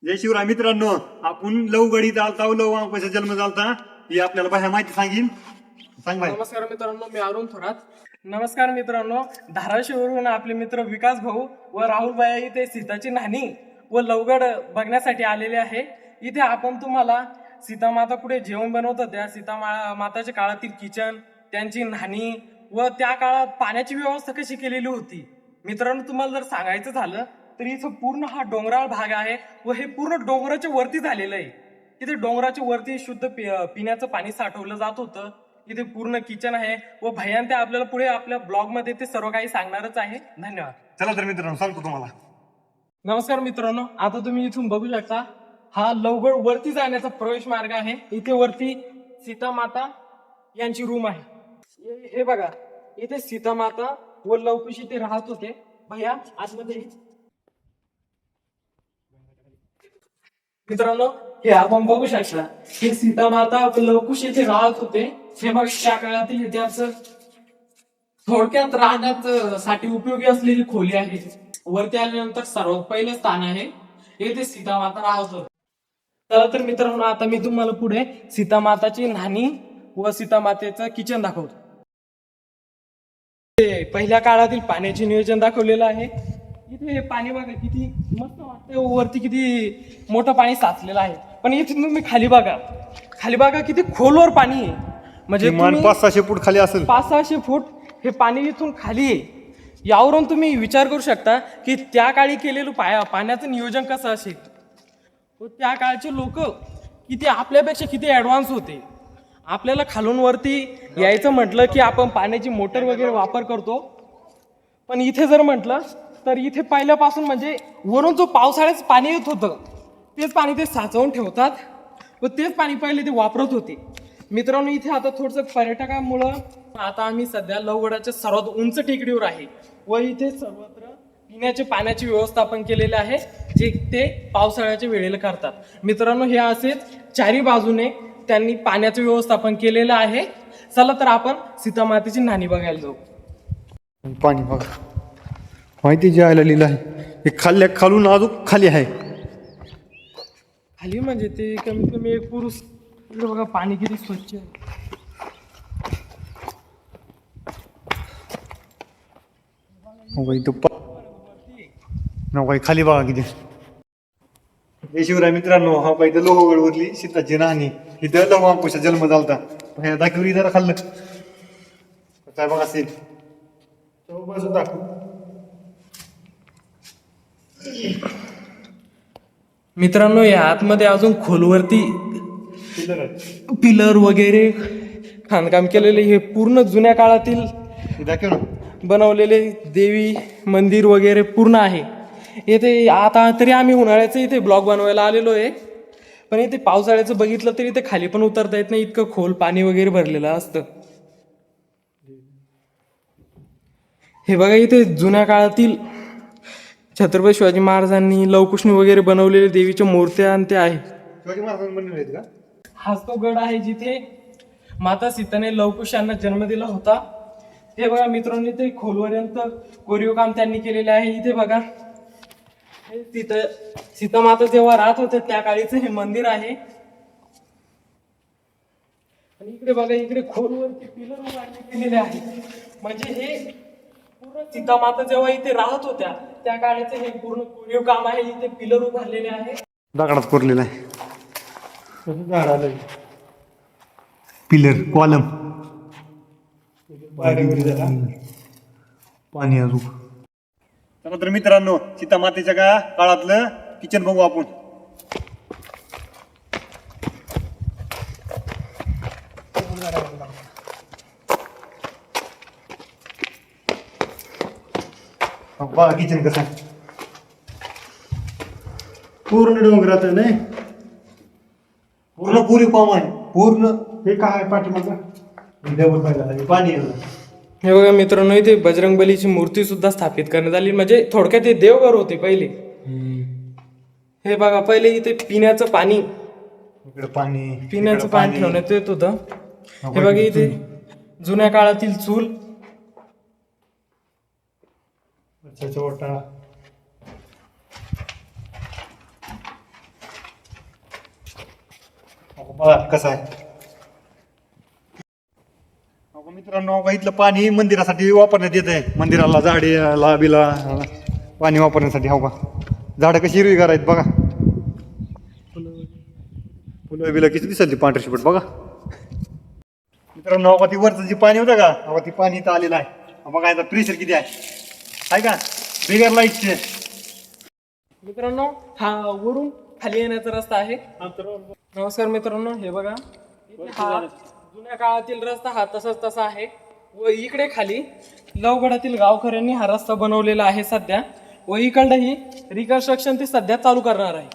जय शिवराय मित्रांनो, आपण लवगडी चालता लव पैसा जन्म चालता ही आपल्याला भाषा माहिती सांगीन. सांग भाई. नमस्कार मित्रांनो, मी अरुण थोरात. नमस्कार मित्रांनो, धाराशिववरून आपले मित्र विकास भाऊ व राहुल भाई इथे सीताची न्हाणी व लवगड बघण्यासाठी आलेले आहे. इथे आपण तुम्हाला सीतामाता कुठे जेवण बनवत होत्या, माताच्या काळातील किचन, त्यांची न्हाणी व त्या काळात पाण्याची व्यवस्था कशी केलेली होती. मित्रांनो, तुम्हाला जर सांगायचं झालं तर इथं पूर्ण हा डोंगराळ भाग आहे व हे पूर्ण डोंगराच्या वरती झालेलं आहे. इथे डोंगराच्या वरती शुद्ध पिण्याचं पाणी साठवलं जात होतं. इथे पूर्ण किचन आहे व भैयान ते आपल्याला पुढे आपल्या ब्लॉग मध्ये ते सर्व काही सांगणारच आहे. धन्यवाद. चला तर मित्रांनो सांगतो तुम्हाला. नमस्कार मित्रांनो, आता तुम्ही इथून बघू शकता हा लवगड वरती जाण्याचा प्रवेश मार्ग आहे. इथे वरती सीतामाता यांची रूम आहे. हे बघा, इथे सीतामाता व लवकुश इथे राहत होते. भैया आतमध्ये मित्रांनो, हे आपण बघू शकता हे सीतामाता व लवकुश इथे राहत होते. हे बघा, त्या काळातील त्यांचं थोडक्यात राहण्यात साठी उपयोगी असलेली खोली आहे. वरती आल्यानंतर सर्वात पहिलं स्थान आहे, येथे सीतामाता राहत होते. तर मित्रांनो, आता मी तुम्हाला पुढे सीतामाताची न्हाणी व सीतामातेचं किचन दाखवतो. पहिल्या काळातील पाण्याचे नियोजन दाखवलेलं आहे. इथे पाणी बघा किती मस्त वाटतं, वरती किती मोठं पाणी साचलेलं आहे. पण इथे तुम्ही खाली बघा किती खोलवर पाणी आहे. म्हणजे 500-600 फूट खाली असेल. 500-600 फूट हे पाणी इथून खाली आहे. यावरून तुम्ही विचार करू शकता की त्या काळी केलेलं पाण्याचं नियोजन कसं असेल. त्या काळचे लोक किती आपल्यापेक्षा किती ऍडव्हान्स होते. आपल्याला खालून वरती यायचं म्हटलं की आपण पाण्याची मोटर वगैरे वापर करतो, पण इथे जर म्हटलं तर इथे पहिल्यापासून म्हणजे वरून जो पावसाळ्याचं पाणी येत होतं तेच पाणी ते साचवून ठेवतात व तेच पाणी पहिले ते वापरत होते. मित्रांनो, इथे आता थोडंसं पर्यटकांमुळं आता आम्ही सध्या लवगडाच्या सर्वात उंच टेकडीवर आहे व इथे सर्वत्र पिण्याचे पाण्याची व्यवस्थापन केलेले आहे, जे ते पावसाळ्याच्या वेळेला करतात. मित्रांनो, हे असेच चारी बाजूने त्यांनी पाण्याचं व्यवस्थापन केलेलं आहे. चला तर आपण सीतामातेची न्हाणी बघायला जाऊ. पाणी बघा, माहिती जायला लिहिलं आहे. हे खालून अजून खाली आहे. खाली म्हणजे ते कमीत कमी एक पुरुष. बघा पाणी किती स्वच्छ आहे. खाली बघा किती. जय शिवराय मित्रांनो, हा पाहिजे लोहगड वरली सीताची राहणी. इथं लवकुशा जन्म झालता. दाखवली जरा खाल्लं काय बघा असेल दाखवू. मित्रांनो, या आतमध्ये अजून खोलवरती पिलर वगैरे खाणकाम केलेले हे पूर्ण जुन्या काळातील बनवलेले देवी मंदिर वगैरे पूर्ण आहे. इथे आता तरी आम्ही उन्हाळ्याचं इथे ब्लॉग बनवायला आलेलो आहे, पण इथे पावसाळ्याचं बघितलं तरी इथे खाली पण उतरता येत नाही, इतकं खोल पाणी वगैरे भरलेलं असतं. हे बघा, इथे जुन्या काळातील छत्रपती शिवाजी महाराजांनी लवकुशनी वगैरे बनवलेले देवीच्या मूर्त्या आणि ते आहे. शिवाजी महाराजांनी बनवले आहेत का? हाच तो गड आहे जिथे माता सीताने लवकुशांना जन्म दिला होता. हे बघा मित्रांनो, इथे खोलपर्यंत कोरीव काम त्यांनी केलेले आहे. इथे बघा, सीतामाता जेव्हा राहत होते त्या काळीचं हे मंदिर आहे. आणि इकडे बघा, इकडे खोलवरती पिलर उभारले गेलेले आहे. म्हणजे हे पूर्ण सीतामाता जेव्हा इथे राहत होत्या त्या काळाचं हे पूर्ण कोरीव काम आहे. इथे पिलर उभारलेले आहे, दगडात कोरलेला आहे. पिलर कॉलम पाणी अजून. चला तर मित्रांनो, सीतामातेच्या काळातलं किचन बघू आपण. बघा किचन कसं आहे. पूर्ण डोंगरात नाही, पूर्ण पुरी पाम आहे. पूर्ण हे काय पाठीमागं पाणी आहे. हे बघा मित्रांनो, इथे बजरंगबलीची मूर्ती सुद्धा स्थापित करण्यात आली. म्हणजे थोडक्यात हे देवघर होते पहिले. हे बघा, पहिले इथे पिण्याचं पाणी ठेवण्यात येत होतं. हे बघा, इथे जुन्या काळातील चूल, बघा कसं आहे. अहो मित्रांनो, बघा इथलं पाणी मंदिरासाठी वापरण्यात येत आहे. मंदिराला झाडे बिला पाणी वापरण्यासाठी. हो का झाडं कशी हिरवीगार आहेत बघा. फुलं बिलं किती दिसत ती पांढरी शिपट बघा. मित्रांनो ती वरचं जे पाणी होतं का, अहो ती पाणी इथं आलेलं आहे. बघा याचा प्रेशर किती आहे का, बिगर लाईटचे. मित्रांनो हा वरून खाली येण्याचा रस्ता आहे. नमस्कार मित्रांनो, हे बघा इथे हा जुन्या काळातील रस्ता हा तसाच तसा आहे. व इकडे खाली लवगडातील गावकऱ्यांनी हा रस्ता बनवलेला आहे सध्या. व इकडं ही रिकन्स्ट्रक्शन ते सध्या चालू करणार आहे.